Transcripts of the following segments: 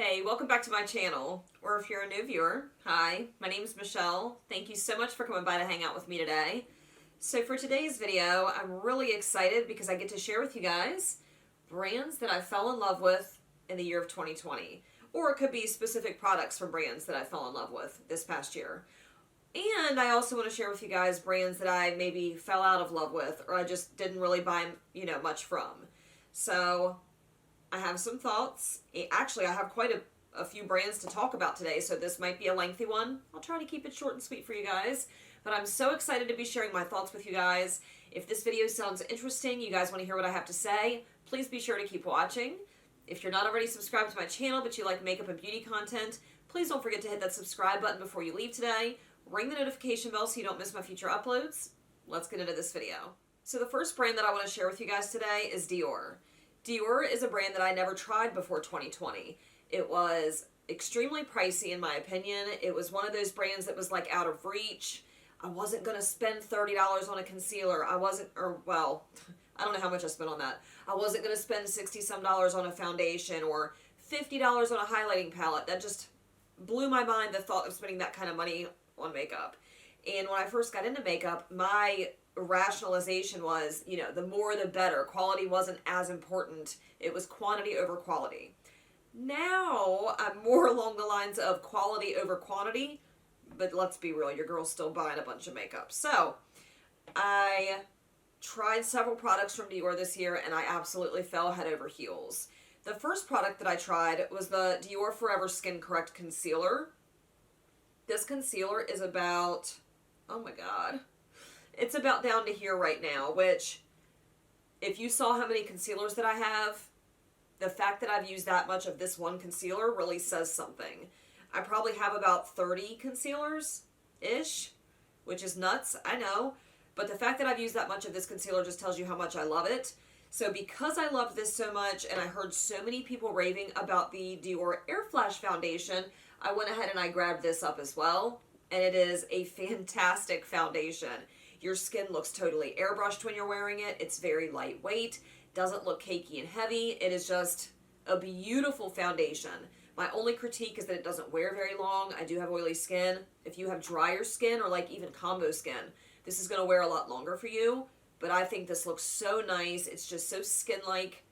Hey, welcome back to my channel, or if you're a new viewer, hi, my name is Michelle. Thank you so much for coming by to hang out with me today. So for today's video, I'm really excited because I get to share with you guys brands that I fell in love with in the year of 2020. Or it could be specific products from brands that I fell in love with this past year. And I also want to share with you guys brands that I maybe fell out of love with, or I just didn't really buy, much from. So I have some thoughts. Actually, I have quite a few brands to talk about today, so this might be a lengthy one. I'll try to keep it short and sweet for you guys. But I'm so excited to be sharing my thoughts with you guys. If this video sounds interesting, you guys want to hear what I have to say, please be sure to keep watching. If you're not already subscribed to my channel, but you like makeup and beauty content, please don't forget to hit that subscribe button before you leave today. Ring the notification bell so you don't miss my future uploads. Let's get into this video. So the first brand that I want to share with you guys today is Dior. Dior is a brand that I never tried before 2020. It was extremely pricey in my opinion. It was one of those brands that was like out of reach. I wasn't going to spend $30 on a concealer. I don't know how much I spent on that. I wasn't going to spend $60-some on a foundation or $50 on a highlighting palette. That just blew my mind, the thought of spending that kind of money on makeup. And when I first got into makeup, my rationalization was, the more the better. Quality wasn't as important. It was quantity over quality. Now, I'm more along the lines of quality over quantity, but let's be real, your girl's still buying a bunch of makeup. So, I tried several products from Dior this year, and I absolutely fell head over heels. The first product that I tried was the Dior Forever Skin Correct Concealer. This concealer is about, oh my god, it's about down to here right now, which, if you saw how many concealers that I have, the fact that I've used that much of this one concealer really says something. I probably have about 30 concealers-ish, which is nuts, I know. But the fact that I've used that much of this concealer just tells you how much I love it. So because I loved this so much, and I heard so many people raving about the Dior Air Flash Foundation, I went ahead and I grabbed this up as well. And it is a fantastic foundation. Your skin looks totally airbrushed when you're wearing it. It's very lightweight. Doesn't look cakey and heavy. It is just a beautiful foundation. My only critique is that it doesn't wear very long. I do have oily skin. If you have drier skin or like even combo skin, this is going to wear a lot longer for you. But I think this looks so nice. It's just so skin-like.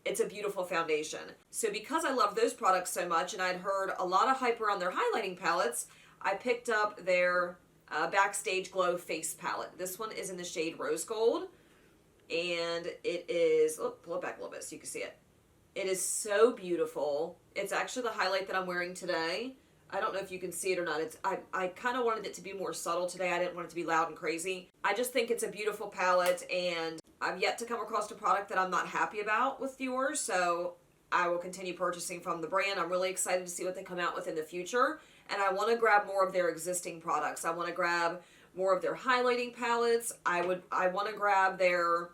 It's a beautiful foundation. So because I love those products so much, and I'd heard a lot of hype around their highlighting palettes, I picked up their Backstage Glow Face Palette. This one is in the shade Rose Gold. And it is, pull it back a little bit so you can see it. It is so beautiful. It's actually the highlight that I'm wearing today. I don't know if you can see it or not. I kind of wanted it to be more subtle today. I didn't want it to be loud and crazy. I just think it's a beautiful palette, and I've yet to come across a product that I'm not happy about with Dior, so I will continue purchasing from the brand. I'm really excited to see what they come out with in the future, and I want to grab more of their existing products. I want to grab more of their highlighting palettes. I want to grab their,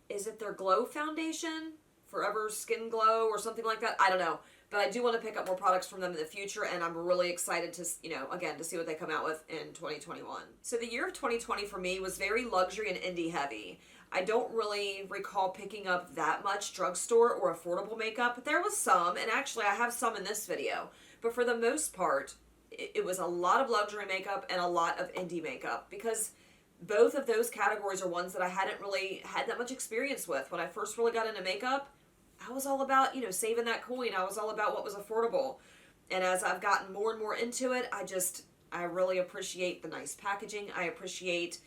is it their Glow Foundation? Forever Skin Glow or something like that? I don't know. But I do want to pick up more products from them in the future, and I'm really excited to, again, to see what they come out with in 2021. So the year of 2020 for me was very luxury and indie heavy. I don't really recall picking up that much drugstore or affordable makeup. There was some, and actually I have some in this video. But for the most part, it was a lot of luxury makeup and a lot of indie makeup, because both of those categories are ones that I hadn't really had that much experience with. When I first really got into makeup, I was all about, saving that coin. I was all about what was affordable. And as I've gotten more and more into it, I really appreciate the nice packaging. I appreciate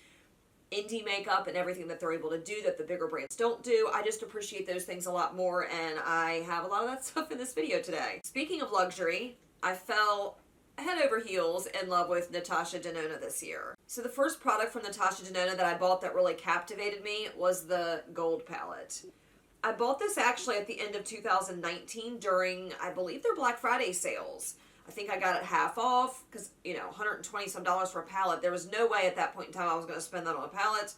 indie makeup and everything that they're able to do that the bigger brands don't do. I just appreciate those things a lot more, and I have a lot of that stuff in this video today. Speaking of luxury, I fell head over heels in love with Natasha Denona this year. So the first product from Natasha Denona that I bought that really captivated me was the Gold palette. I bought this actually at the end of 2019 during, I believe, their Black Friday sales. I think I got it half off because, $120 some for a palette. There was no way at that point in time I was going to spend that on a palette.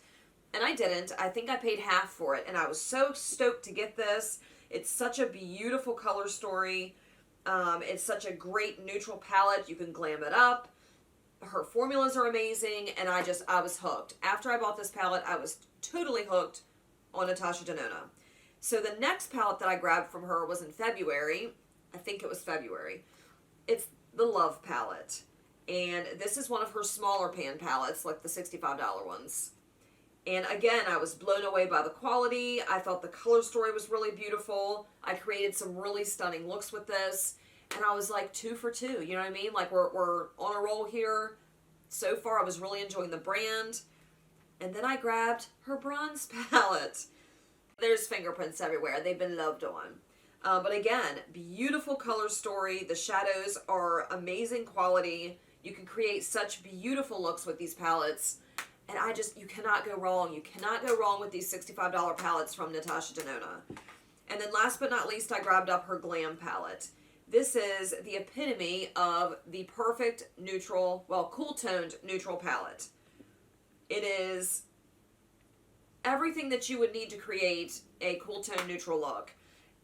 And I didn't. I think I paid half for it. And I was so stoked to get this. It's such a beautiful color story. It's such a great neutral palette. You can glam it up. Her formulas are amazing. And I was hooked. After I bought this palette, I was totally hooked on Natasha Denona. So the next palette that I grabbed from her was in February. I think it was February. It's the Love palette. And this is one of her smaller pan palettes, like the $65 ones. And again, I was blown away by the quality. I thought the color story was really beautiful. I created some really stunning looks with this. And I was like 2 for 2, you know what I mean? Like we're on a roll here. So far, I was really enjoying the brand. And then I grabbed her bronze palette. There's fingerprints everywhere. They've been loved on. But again, beautiful color story. The shadows are amazing quality. You can create such beautiful looks with these palettes. And you cannot go wrong. You cannot go wrong with these $65 palettes from Natasha Denona. And then last but not least, I grabbed up her Glam palette. This is the epitome of the perfect neutral, well, cool-toned neutral palette. It is everything that you would need to create a cool-toned neutral look.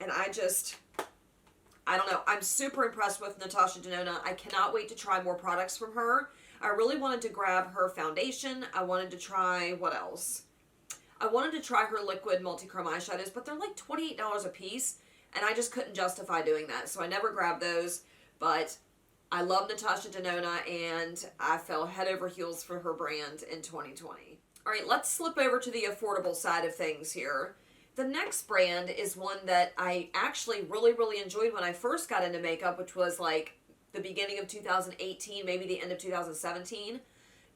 And I don't know. I'm super impressed with Natasha Denona. I cannot wait to try more products from her. I really wanted to grab her foundation. I wanted to try, what else? I wanted to try her liquid multi-chrome eyeshadows, but they're like $28 a piece, and I just couldn't justify doing that, so I never grabbed those. But I love Natasha Denona, and I fell head over heels for her brand in 2020. All right, let's slip over to the affordable side of things here. The next brand is one that I actually really, really enjoyed when I first got into makeup, which was like the beginning of 2018, maybe the end of 2017.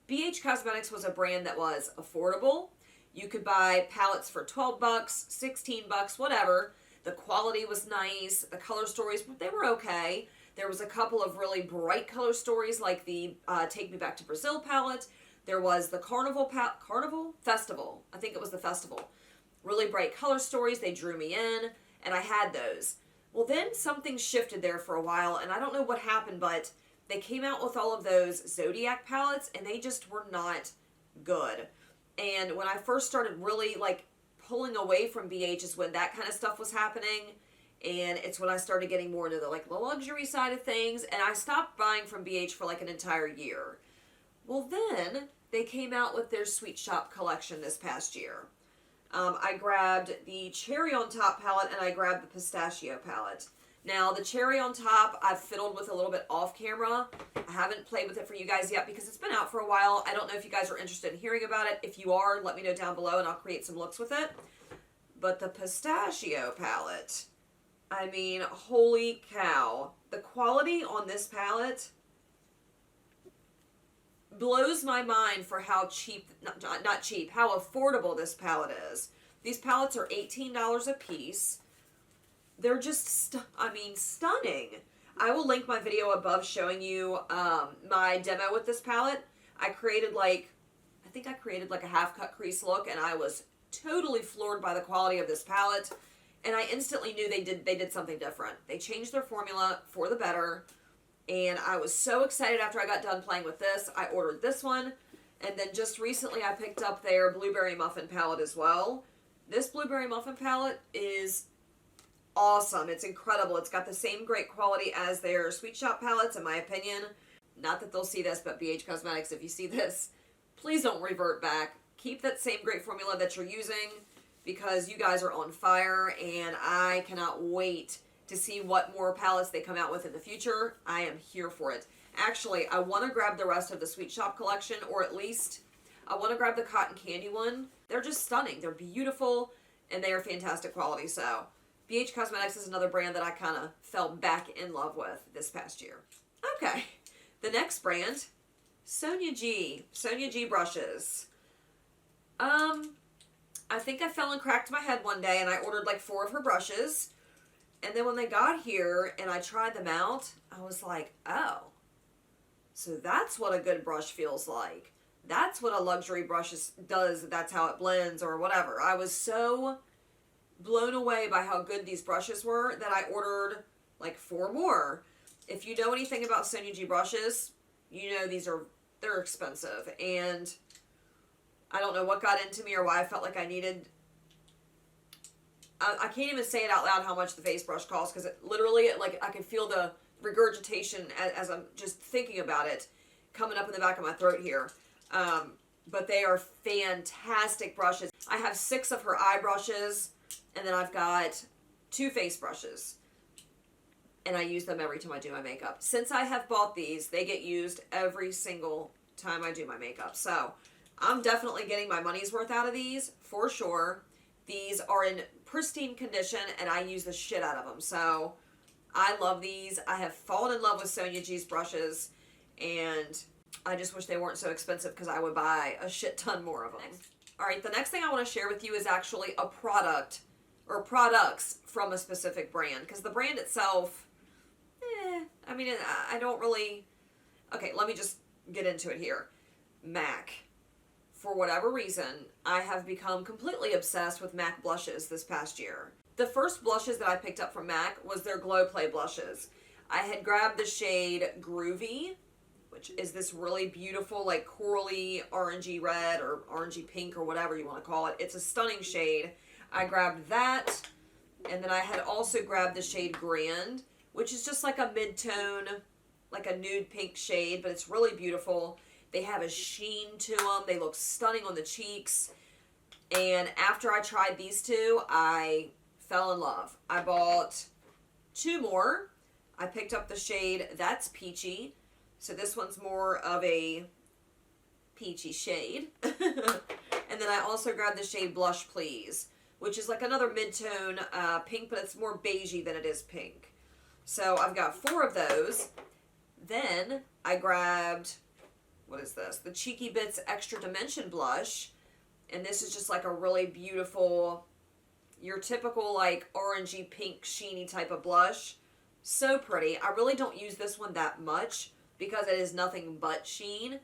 BH Cosmetics was a brand that was affordable. You could buy palettes for 12 bucks, 16 bucks, whatever. The quality was nice. The color stories, they were okay. There was a couple of really bright color stories like the Take Me Back to Brazil palette. There was the Festival. I think it was the Festival. Really bright color stories. They drew me in, and I had those. Well, then something shifted there for a while, and I don't know what happened, but they came out with all of those Zodiac palettes, and they just were not good. And when I first started really, like, pulling away from BH is when that kind of stuff was happening, and it's when I started getting more into the, like, the luxury side of things, and I stopped buying from BH for, like, an entire year. Well, then they came out with their Sweet Shop collection this past year. I grabbed the Cherry on Top palette, and I grabbed the Pistachio palette. Now, the Cherry on Top, I've fiddled with a little bit off camera. I haven't played with it for you guys yet because it's been out for a while. I don't know if you guys are interested in hearing about it. If you are, let me know down below, and I'll create some looks with it. But the Pistachio palette, I mean, holy cow. The quality on this palette blows my mind for how cheap, not cheap, how affordable this palette is. These palettes are $18 a piece. They're just, stunning. I will link my video above showing you my demo with this palette. I created like a half cut crease look, and I was totally floored by the quality of this palette. And I instantly knew they did something different. They changed their formula for the better. And I was so excited after I got done playing with this. I ordered this one. And then just recently I picked up their Blueberry Muffin palette as well. This Blueberry Muffin palette is awesome. It's incredible. It's got the same great quality as their Sweet Shop palettes, in my opinion. Not that they'll see this, but BH Cosmetics, if you see this, please don't revert back. Keep that same great formula that you're using because you guys are on fire, and I cannot wait to see what more palettes they come out with in the future. I am here for it. Actually, I want to grab the rest of the Sweet Shop collection, or at least I want to grab the Cotton Candy one. They're just stunning. They're beautiful, and they are fantastic quality. So, BH Cosmetics is another brand that I kind of fell back in love with this past year. Okay, the next brand, Sonya G. Sonya G brushes. I think I fell and cracked my head one day, and I ordered like 4 of her brushes. And then when they got here and I tried them out, I was like, oh, so that's what a good brush feels like. That's what a luxury brush does. That's how it blends or whatever. I was so blown away by how good these brushes were that I ordered like 4 more. If you know anything about Sonya G brushes, you know they're expensive. And I don't know what got into me or why I felt like I needed... I can't even say it out loud how much the face brush costs because it literally, like, I can feel the regurgitation as I'm just thinking about it coming up in the back of my throat here. But they are fantastic brushes. I have 6 of her eye brushes, and then I've got 2 face brushes. and I use them every time I do my makeup. Since I have bought these, they get used every single time I do my makeup. So I'm definitely getting my money's worth out of these, for sure. These are in pristine condition, and I use the shit out of them. So I love these. I have fallen in love with Sonya G's brushes, and I just wish they weren't so expensive because I would buy a shit ton more of them. Alright, the next thing I want to share with you is actually a product, or products from a specific brand. Because the brand itself, I mean, I don't really... Okay, let me just get into it here. MAC. For whatever reason, I have become completely obsessed with MAC blushes this past year. The first blushes that I picked up from MAC was their Glow Play blushes. I had grabbed the shade Groovy, which is this really beautiful, like, corally orangey red or orangey pink or whatever you want to call it. It's a stunning shade. I grabbed that, and then I had also grabbed the shade Grand, which is just like a mid-tone, like a nude pink shade, but it's really beautiful. They have a sheen to them. They look stunning on the cheeks. And after I tried these two, I fell in love. I bought two more. I picked up the shade That's Peachy. So this one's more of a peachy shade. And then I also grabbed the shade Blush Please, which is like another mid-tone pink, but it's more beigey than it is pink. So I've got 4 of those. Then I grabbed, what is this? The Cheeky Bits Extra Dimension Blush. And this is just like a really beautiful, your typical like orangey pink sheeny type of blush. So pretty. I really don't use this one that much because it is nothing but sheen,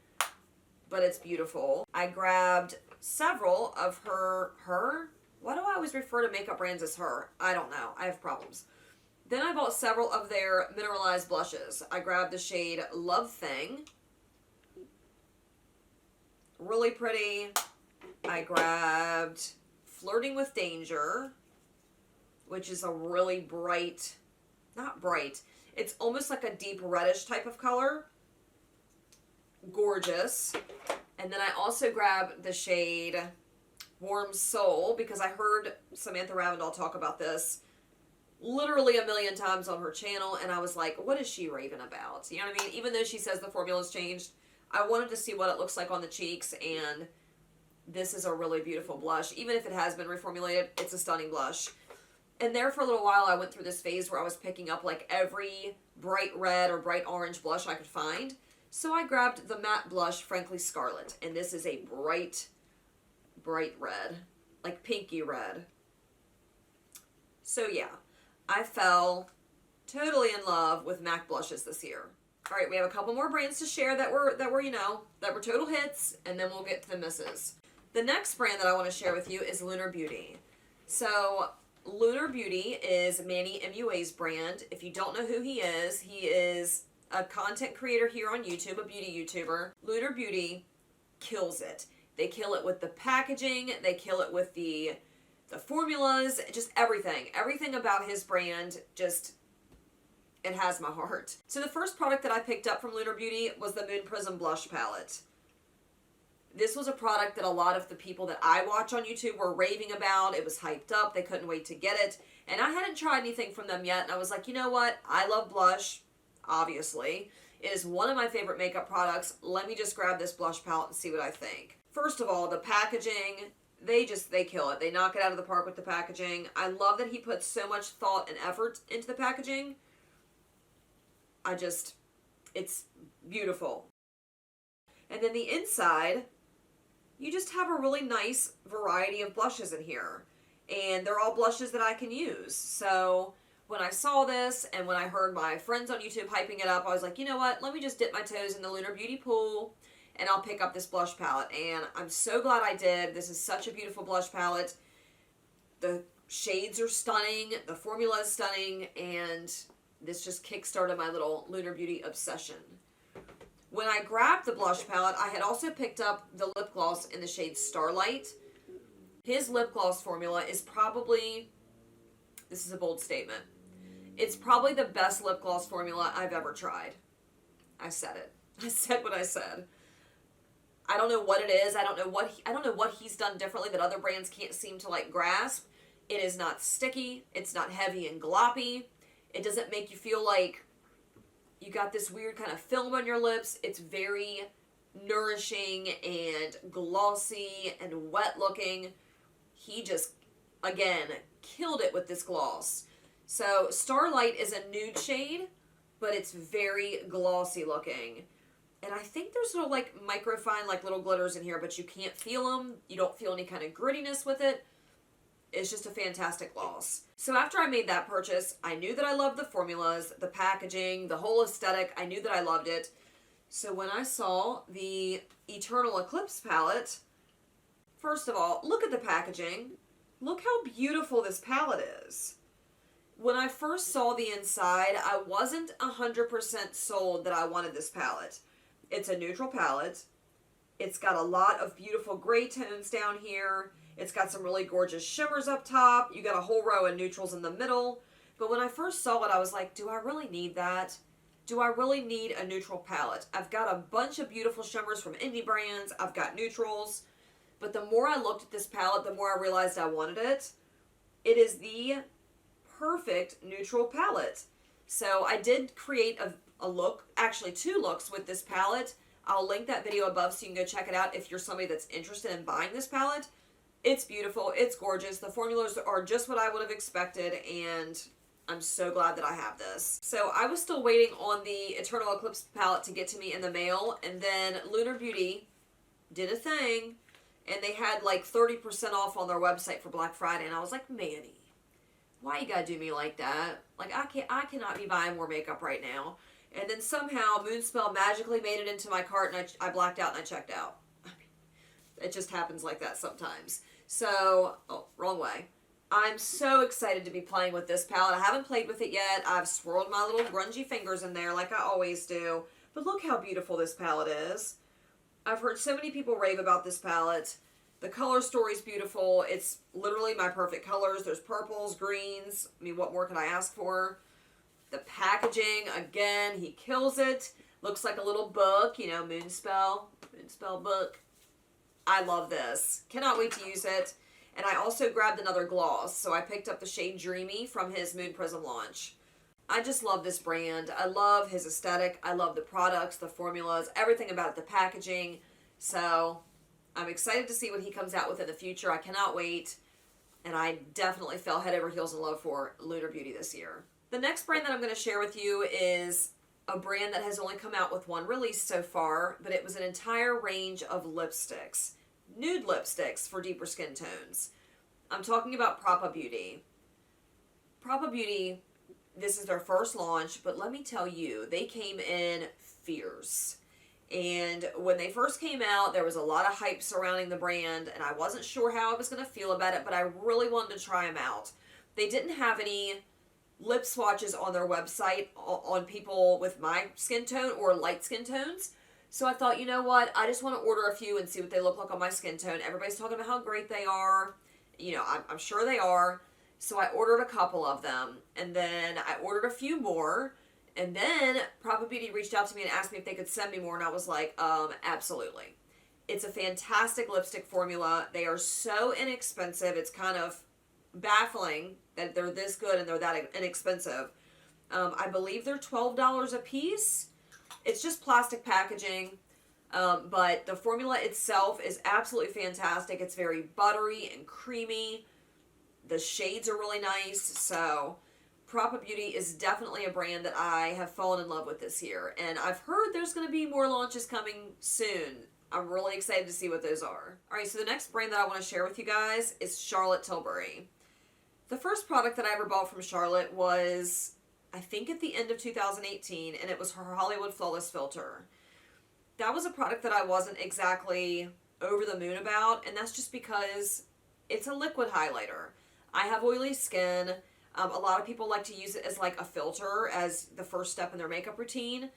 but it's beautiful. I grabbed several of her, why do I always refer to makeup brands as her? I don't know. I have problems. Then I bought several of their mineralized blushes. I grabbed the shade Love Thing. Really pretty. I grabbed Flirting with Danger, which is a really bright, not bright, it's almost like a deep reddish type of color. Gorgeous. And then I also grabbed the shade Warm Soul because I heard Samantha Ravindal talk about this literally a million times on her channel, and I was like, what is she raving about? You know what I mean? Even though she says the formula's changed, I wanted to see what it looks like on the cheeks, and this is a really beautiful blush. Even if it has been reformulated, it's a stunning blush. And there for a little while, I went through this phase where I was picking up like every bright red or bright orange blush I could find. So I grabbed the matte blush, Frankly Scarlet. And this is a bright, bright red. Like pinky red. So yeah, I fell totally in love with MAC blushes this year. Alright, we have a couple more brands to share that were, you know, that were total hits. And then we'll get to the misses. The next brand that I want to share with you is Lunar Beauty. So Lunar Beauty is Manny MUA's brand. If you don't know who he is a content creator here on YouTube, a beauty YouTuber. Lunar Beauty kills it. They kill it with the packaging, they kill it with the formulas, just everything. Everything about his brand, just, it has my heart. So the first product that I picked up from Lunar Beauty was the Moon Prism Blush Palette. This was a product that a lot of the people that I watch on YouTube were raving about. It was hyped up. They couldn't wait to get it. And I hadn't tried anything from them yet. And I was like, you know what? I love blush, obviously. It is one of my favorite makeup products. Let me just grab this blush palette and see what I think. First of all, the packaging, they kill it. They knock it out of the park with the packaging. I love that he puts so much thought and effort into the packaging. It's beautiful. And then the inside, you just have a really nice variety of blushes in here. And they're all blushes that I can use. So when I saw this and when I heard my friends on YouTube hyping it up, I was like, you know what? Let me just dip my toes in the Lunar Beauty pool and I'll pick up this blush palette. And I'm so glad I did. This is such a beautiful blush palette. The shades are stunning. The formula is stunning. And this just kickstarted my little Lunar Beauty obsession. When I grabbed the blush palette, I had also picked up the lip gloss in the shade Starlight. His lip gloss formula is probably, this is a bold statement, it's probably the best lip gloss formula I've ever tried. I said it. I said what I said. I don't know what it is. I don't know what he's done differently that other brands can't seem to like grasp. It is not sticky. It's not heavy and gloppy. It doesn't make you feel like you got this weird kind of film on your lips. It's very nourishing and glossy and wet looking. He just, again, killed it with this gloss. So Starlight is a nude shade, but it's very glossy looking. And I think there's little like microfine like little glitters in here, but you can't feel them. You don't feel any kind of grittiness with it. It's just a fantastic gloss. So after I made that purchase, I knew that I loved the formulas, the packaging, the whole aesthetic. I knew that I loved it. So when I saw the Eternal Eclipse palette, first of all, look at the packaging. Look how beautiful this palette is. When I first saw the inside, I wasn't 100% sold that I wanted this palette. It's a neutral palette. It's got a lot of beautiful gray tones down here. It's got some really gorgeous shimmers up top. You got a whole row of neutrals in the middle. But when I first saw it, I was like, do I really need that? Do I really need a neutral palette? I've got a bunch of beautiful shimmers from indie brands. I've got neutrals. But the more I looked at this palette, the more I realized I wanted it. It is the perfect neutral palette. So I did create a look, actually 2 looks with this palette. I'll link that video above so you can go check it out if you're somebody that's interested in buying this palette. It's beautiful. It's gorgeous. The formulas are just what I would have expected, and I'm so glad that I have this. So I was still waiting on the Eternal Eclipse palette to get to me in the mail, and then Lunar Beauty did a thing, and they had like 30% off on their website for Black Friday, and I was like, Manny, why you gotta do me like that? Like, I cannot be buying more makeup right now. And then somehow Moonspell magically made it into my cart, and I blacked out and I checked out. It just happens like that sometimes. So, oh, wrong way. I'm so excited to be playing with this palette. I haven't played with it yet. I've swirled my little grungy fingers in there like I always do. But look how beautiful this palette is. I've heard so many people rave about this palette. The color story's beautiful. It's literally my perfect colors. There's purples, greens. I mean, what more could I ask for? The packaging, again, he kills it. Looks like a little book, you know, Moonspell book. I love this. Cannot wait to use it. And I also grabbed another gloss, so I picked up the shade Dreamy from his Moon Prism launch. I just love this brand. I love his aesthetic. I love the products, the formulas, everything about it, the packaging. So I'm excited to see what he comes out with in the future. I cannot wait. And I definitely fell head over heels in love for Lunar Beauty this year. The next brand that I'm going to share with you is a brand that has only come out with 1 release so far, but it was an entire range of lipsticks. Nude lipsticks for deeper skin tones. I'm talking about Propa Beauty. Propa Beauty, this is their first launch, but let me tell you, they came in fierce. And when they first came out, there was a lot of hype surrounding the brand, and I wasn't sure how I was going to feel about it, but I really wanted to try them out. They didn't have any lip swatches on their website on people with my skin tone or light skin tones. So I thought, you know what, I just want to order a few and see what they look like on my skin tone. Everybody's talking about how great they are. You know, I'm sure they are. So I ordered a couple of them, and then I ordered a few more, and then Propa Beauty reached out to me and asked me if they could send me more, and I was like, absolutely. It's a fantastic lipstick formula. They are so inexpensive. It's kind of baffling that they're this good and they're that inexpensive. I believe they're $12 a piece. It's just plastic packaging, but the formula itself is absolutely fantastic. It's very buttery and creamy. The shades are really nice. So Propa Beauty is definitely a brand that I have fallen in love with this year, and I've heard there's going to be more launches coming soon. I'm really excited to see what those are. Alright, so the next brand that I want to share with you guys is Charlotte Tilbury. The first product that I ever bought from Charlotte was, I think, at the end of 2018, and it was her Hollywood Flawless Filter. That was a product that I wasn't exactly over the moon about, and that's just because it's a liquid highlighter. I have oily skin. A lot of people like to use it as like a filter as the first step in their makeup routine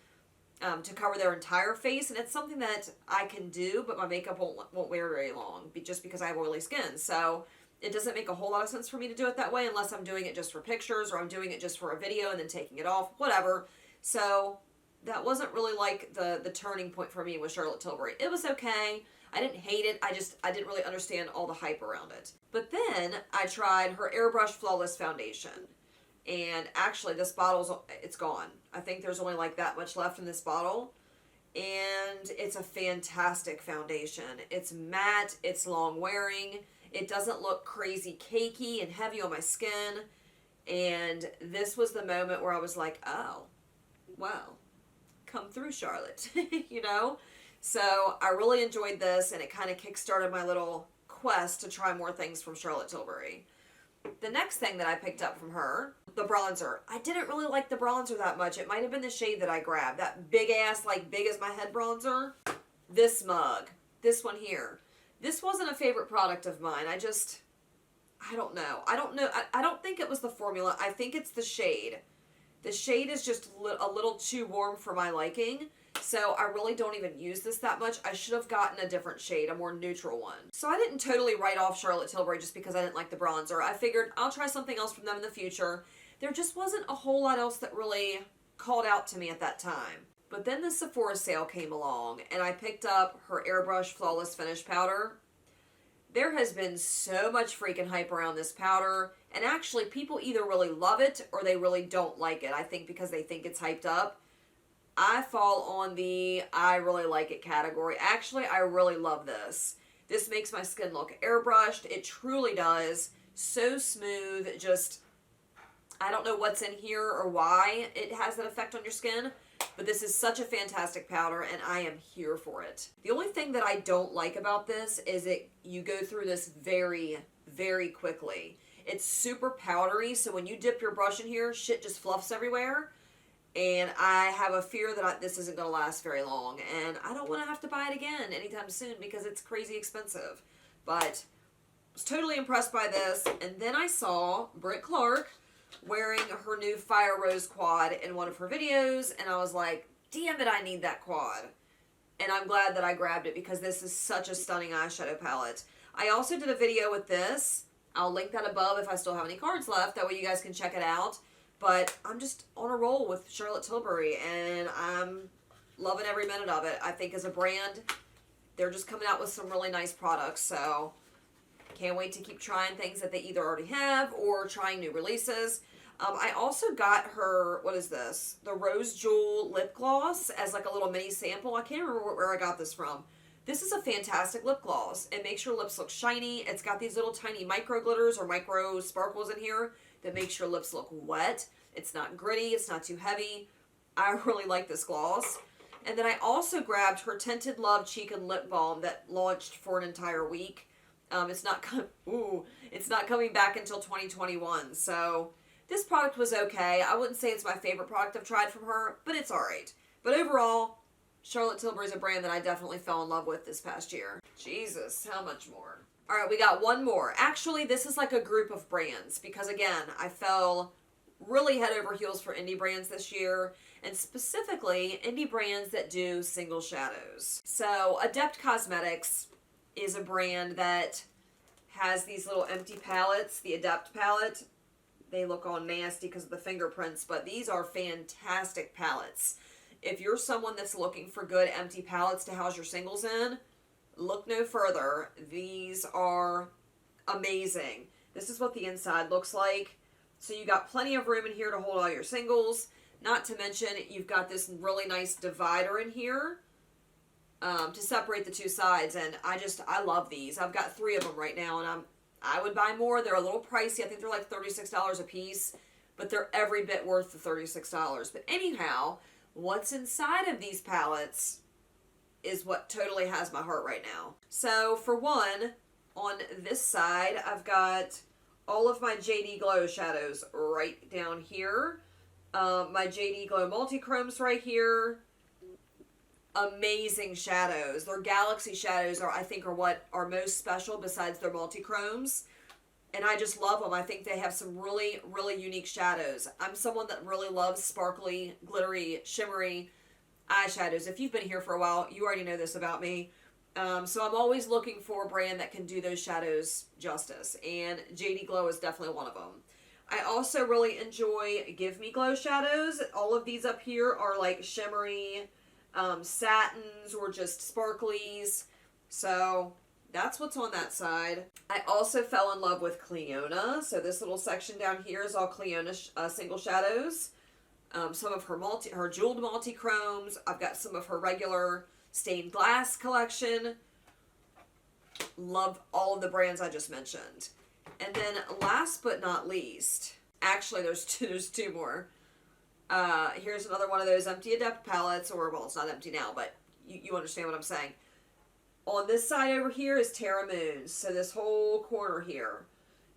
to cover their entire face, and it's something that I can do, but my makeup won't wear very long just because I have oily skin. So it doesn't make a whole lot of sense for me to do it that way unless I'm doing it just for pictures or I'm doing it just for a video and then taking it off, whatever. So that wasn't really like the turning point for me with Charlotte Tilbury. It was okay. I didn't hate it. I didn't really understand all the hype around it. But then I tried her Airbrush Flawless Foundation. And actually, this it's gone. I think there's only like that much left in this bottle. And it's a fantastic foundation. It's matte, it's long wearing, it doesn't look crazy cakey and heavy on my skin. And this was the moment where I was like, oh, well, come through, Charlotte, you know? So I really enjoyed this, and it kind of kickstarted my little quest to try more things from Charlotte Tilbury. The next thing that I picked up from her, the bronzer. I didn't really like the bronzer that much. It might have been the shade that I grabbed. That big ass, like big as my head bronzer. This mug. This one here. This wasn't a favorite product of mine. I don't know. I don't think it was the formula. I think it's the shade. The shade is just a little too warm for my liking. So I really don't even use this that much. I should have gotten a different shade, a more neutral one. So I didn't totally write off Charlotte Tilbury just because I didn't like the bronzer. I figured I'll try something else from them in the future. There just wasn't a whole lot else that really called out to me at that time. But then the Sephora sale came along, and I picked up her Airbrush Flawless Finish Powder. There has been so much freaking hype around this powder, and actually people either really love it or they really don't like it. I think because they think it's hyped up. I fall on the I really like it category. Actually, I really love this. This makes my skin look airbrushed. It truly does. So smooth. Just, I don't know what's in here or why it has that effect on your skin, but this is such a fantastic powder, and I am here for it. The only thing that I don't like about this is you go through this very, very quickly. It's super powdery, so when you dip your brush in here, shit just fluffs everywhere. And I have a fear that this isn't going to last very long. And I don't want to have to buy it again anytime soon because it's crazy expensive. But I was totally impressed by this. And then I saw Britt Clark wearing her new Fire Rose quad in one of her videos. And I was like, damn it, I need that quad. And I'm glad that I grabbed it because this is such a stunning eyeshadow palette. I also did a video with this. I'll link that above if I still have any cards left. That way you guys can check it out. But I'm just on a roll with Charlotte Tilbury, and I'm loving every minute of it. I think as a brand, they're just coming out with some really nice products, so can't wait to keep trying things that they either already have or trying new releases. I also got her, what is this? The Rose Jewel Lip Gloss as like a little mini sample. I can't remember where I got this from. This is a fantastic lip gloss. It makes your lips look shiny. It's got these little tiny micro glitters or micro sparkles in here that makes your lips look wet. It's not gritty. It's not too heavy. I really like this gloss. And then I also grabbed her Tinted Love Cheek and Lip Balm that launched for an entire week. It's not coming back until 2021. So this product was okay. I wouldn't say it's my favorite product I've tried from her, but it's alright. But overall, Charlotte Tilbury is a brand that I definitely fell in love with this past year. Jesus, how much more? Alright, we got one more. Actually, this is like a group of brands because, again, I fell really head over heels for indie brands this year, and specifically indie brands that do single shadows. So, Adept Cosmetics is a brand that has these little empty palettes, the Adept palette. They look all nasty because of the fingerprints, but these are fantastic palettes. If you're someone that's looking for good empty palettes to house your singles in, look no further. These are amazing. This is what the inside looks like. So you got plenty of room in here to hold all your singles. Not to mention, you've got this really nice divider in here to separate the two sides. And I love these. I've got 3 of them right now, and I would buy more. They're a little pricey. I think they're like $36 a piece, but they're every bit worth the $36. But anyhow, what's inside of these palettes is what totally has my heart right now. So for one, on this side, I've got all of my JD Glow shadows right down here. My JD Glow Multi-Chromes right here. Amazing shadows. Their Galaxy shadows I think are what are most special besides their Multi-Chromes. And I just love them. I think they have some really, really unique shadows. I'm someone that really loves sparkly, glittery, shimmery eyeshadows. If you've been here for a while, you already know this about me. So I'm always looking for a brand that can do those shadows justice. And JD Glow is definitely one of them. I also really enjoy Give Me Glow shadows. All of these up here are like shimmery satins or just sparklies. So that's what's on that side. I also fell in love with Cleona. So this little section down here is all Cleona single shadows. Some of her jeweled multi-chromes. I've got some of her regular stained glass collection. Love all of the brands I just mentioned. And then last but not least, actually there's two more. Here's another one of those empty Adept palettes, or, well, it's not empty now, but you understand what I'm saying. On this side over here is Terra Moons. So this whole corner here.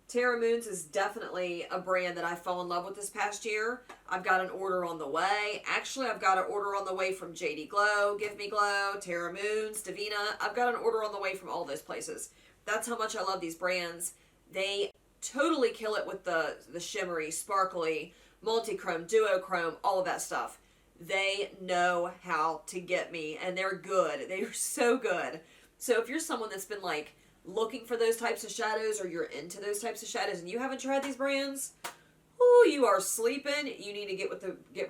Terra Moons is definitely a brand that I fell in love with this past year. I've got an order on the way. Actually, I've got an order on the way from JD Glow, Give Me Glow, Terra Moons, Divina. I've got an order on the way from all those places. That's how much I love these brands. They totally kill it with the shimmery, sparkly, multi-chrome, duochrome, all of that stuff. They know how to get me, and they're good. They are so good. So if you're someone that's been like looking for those types of shadows, or you're into those types of shadows and you haven't tried these brands, ooh, you are sleeping. You need to get with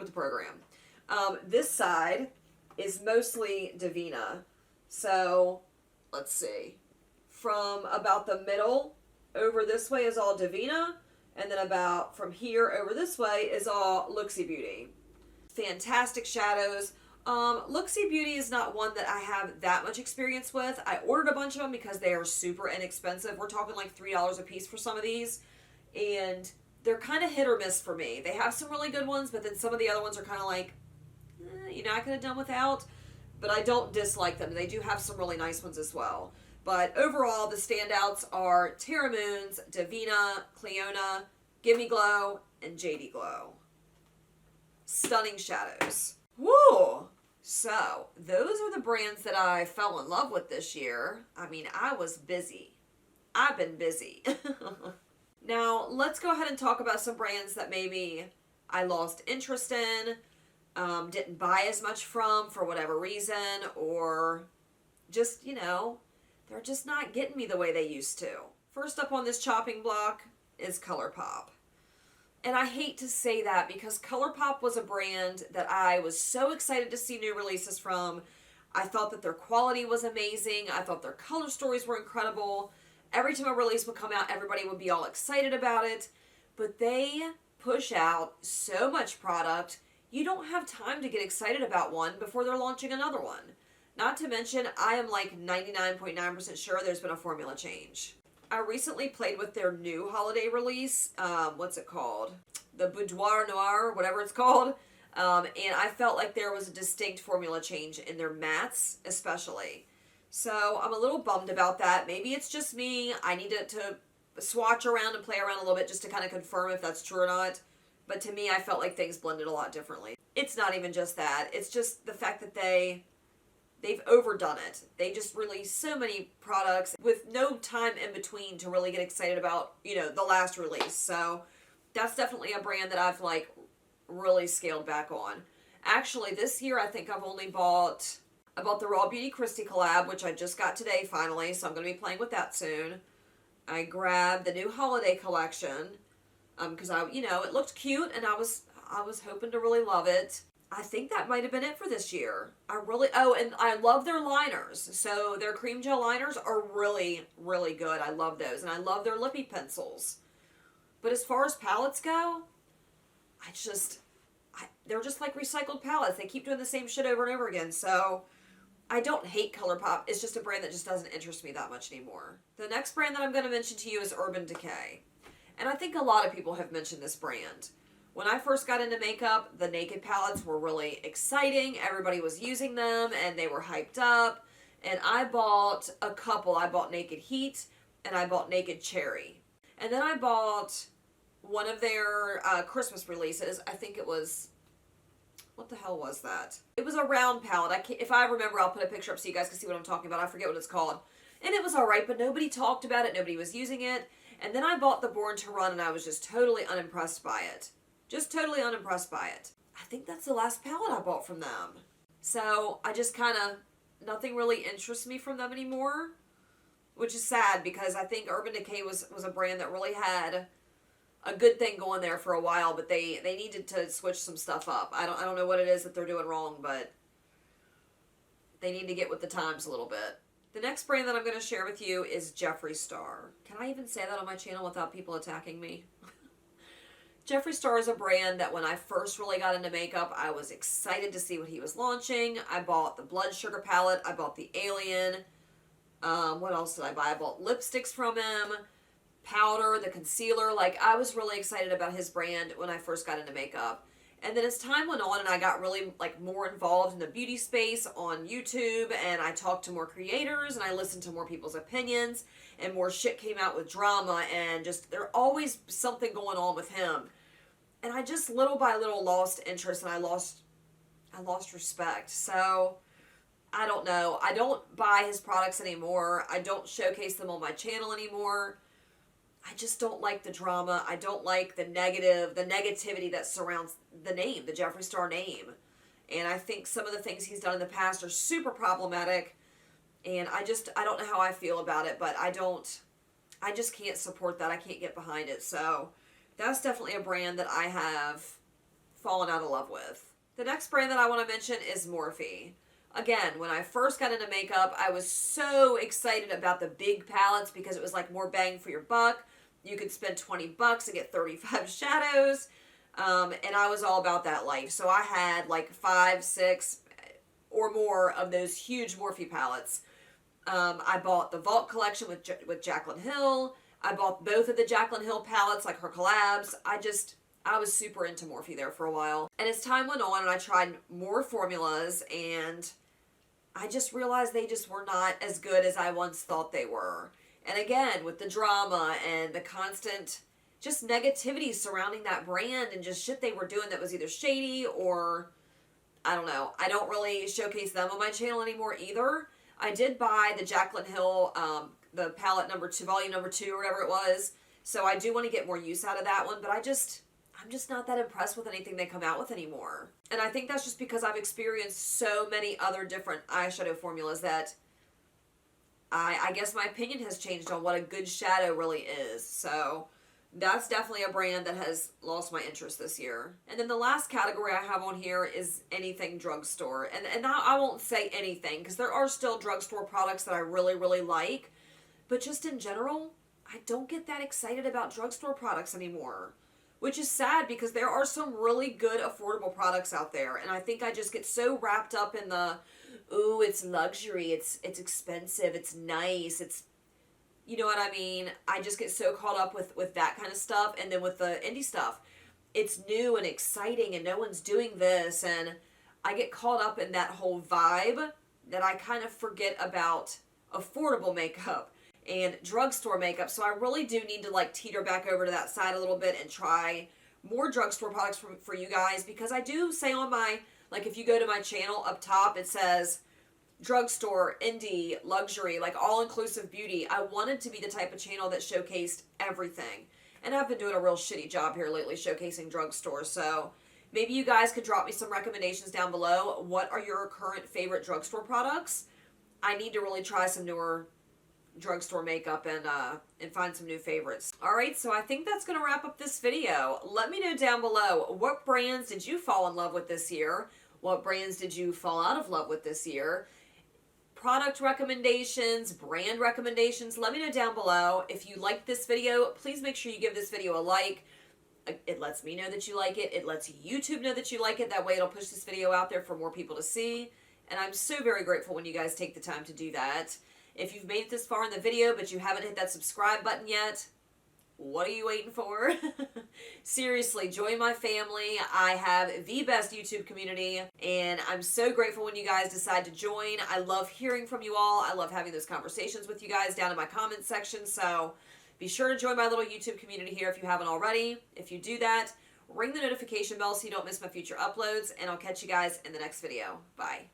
the program. This side is mostly Divina. So let's see. From about the middle over this way is all Divina, and then about from here over this way is all Luxie Beauty. Fantastic shadows. Luxie Beauty is not one that I have that much experience with. I ordered a bunch of them because they are super inexpensive. We're talking like $3 a piece for some of these. And they're kind of hit or miss for me. They have some really good ones, but then some of the other ones are kind of like, I could have done without. But I don't dislike them. They do have some really nice ones as well. But overall, the standouts are Terra Moons, Divina, Cleona, Gimme Glow, and JD Glow. Stunning shadows. Woo! So, those are the brands that I fell in love with this year. I mean, I was busy. I've been busy. Now, let's go ahead and talk about some brands that maybe I lost interest in, didn't buy as much from for whatever reason, or just, they're just not getting me the way they used to. First up on this chopping block is Colourpop. And I hate to say that because Colourpop was a brand that I was so excited to see new releases from. I thought that their quality was amazing. I thought their color stories were incredible. Every time a release would come out, everybody would be all excited about it. But they push out so much product, you don't have time to get excited about one before they're launching another one. Not to mention, I am like 99.9% sure there's been a formula change. I recently played with their new holiday release. What's it called? The Boudoir Noir, whatever it's called. And I felt like there was a distinct formula change in their mattes, especially. So I'm a little bummed about that. Maybe it's just me. I need to swatch around and play around a little bit just to kind of confirm if that's true or not. But to me, I felt like things blended a lot differently. It's not even just that. It's just the fact that they've overdone it. They just release so many products with no time in between to really get excited about, the last release. So that's definitely a brand that I've like really scaled back on. Actually, this year I think I've only bought the Raw Beauty Christy collab, which I just got today finally, so I'm going to be playing with that soon. I grabbed the new holiday collection because it looked cute and I was hoping to really love it. I think that might have been it for this year. And I love their liners. So their cream gel liners are really, really good. I love those. And I love their lippy pencils. But as far as palettes go, they're just like recycled palettes. They keep doing the same shit over and over again. So I don't hate Colourpop. It's just a brand that just doesn't interest me that much anymore. The next brand that I'm going to mention to you is Urban Decay. And I think a lot of people have mentioned this brand. When I first got into makeup, the Naked palettes were really exciting. Everybody was using them and they were hyped up. And I bought a couple. I bought Naked Heat and I bought Naked Cherry. And then I bought one of their Christmas releases. I think it was, what the hell was that? It was a round palette. If I remember, I'll put a picture up so you guys can see what I'm talking about. I forget what it's called. And it was alright, but nobody talked about it. Nobody was using it. And then I bought the Born to Run and I was just totally unimpressed by it. Just totally unimpressed by it. I think that's the last palette I bought from them. So I just nothing really interests me from them anymore. Which is sad because I think Urban Decay was a brand that really had a good thing going there for a while, but they needed to switch some stuff up. I don't know what it is that they're doing wrong, but they need to get with the times a little bit. The next brand that I'm going to share with you is Jeffree Star. Can I even say that on my channel without people attacking me? Jeffree Star is a brand that when I first really got into makeup, I was excited to see what he was launching. I bought the Blood Sugar palette. I bought the Alien. What else did I buy? I bought lipsticks from him, powder, the concealer. Like, I was really excited about his brand when I first got into makeup. And then as time went on and I got really like more involved in the beauty space on YouTube, and I talked to more creators and I listened to more people's opinions, and more shit came out with drama, and just there's always something going on with him. And I just little by little lost interest, and I lost respect. So I don't know. I don't buy his products anymore. I don't showcase them on my channel anymore. I just don't like the drama. I don't like the negativity that surrounds the name, the Jeffree Star name. And I think some of the things he's done in the past are super problematic. And I don't know how I feel about it, but I just can't support that. I can't get behind it. So that's definitely a brand that I have fallen out of love with. The next brand that I want to mention is Morphe. Again, when I first got into makeup, I was so excited about the big palettes because it was like more bang for your buck. You could spend $20 and get 35 shadows. And I was all about that life. So I had like 5, 6 or more of those huge Morphe palettes. I bought the Vault collection with Jaclyn Hill. I bought both of the Jaclyn Hill palettes, like her collabs. I was super into Morphe there for a while. And as time went on and I tried more formulas, and I just realized they just were not as good as I once thought they were. And again, with the drama and the constant just negativity surrounding that brand and just shit they were doing that was either shady or, I don't know. I don't really showcase them on my channel anymore either. I did buy the Jaclyn Hill, the palette number 2, volume number 2 or whatever it was. So I do want to get more use out of that one, but I'm just not that impressed with anything they come out with anymore. And I think that's just because I've experienced so many other different eyeshadow formulas that I guess my opinion has changed on what a good shadow really is. So that's definitely a brand that has lost my interest this year. And then the last category I have on here is anything drugstore. And now I won't say anything because there are still drugstore products that I really, really like. But just in general, I don't get that excited about drugstore products anymore. Which is sad because there are some really good affordable products out there. And I think I just get so wrapped up in the, ooh, it's luxury, it's expensive, it's nice, it's, you know what I mean? I just get so caught up with that kind of stuff. And then with the indie stuff, it's new and exciting and no one's doing this. And I get caught up in that whole vibe that I kind of forget about affordable makeup and drugstore makeup. So I really do need to like teeter back over to that side a little bit and try more drugstore products for you guys, because I do say on my, like if you go to my channel up top, it says drugstore, indie, luxury, like all-inclusive beauty. I wanted to be the type of channel that showcased everything. And I've been doing a real shitty job here lately showcasing drugstore. So maybe you guys could drop me some recommendations down below. What are your current favorite drugstore products? I need to really try some newer drugstore makeup and find some new favorites. Alright, so I think that's going to wrap up this video. Let me know down below, what brands did you fall in love with this year? What brands did you fall out of love with this year? Product recommendations, brand recommendations, let me know down below. If you liked this video, please make sure you give this video a like. It lets me know that you like it. It lets YouTube know that you like it. That way it'll push this video out there for more people to see. And I'm so very grateful when you guys take the time to do that. If you've made it this far in the video, but you haven't hit that subscribe button yet, what are you waiting for? Seriously, join my family. I have the best YouTube community, and I'm so grateful when you guys decide to join. I love hearing from you all. I love having those conversations with you guys down in my comments section, so be sure to join my little YouTube community here if you haven't already. If you do that, ring the notification bell so you don't miss my future uploads, and I'll catch you guys in the next video. Bye.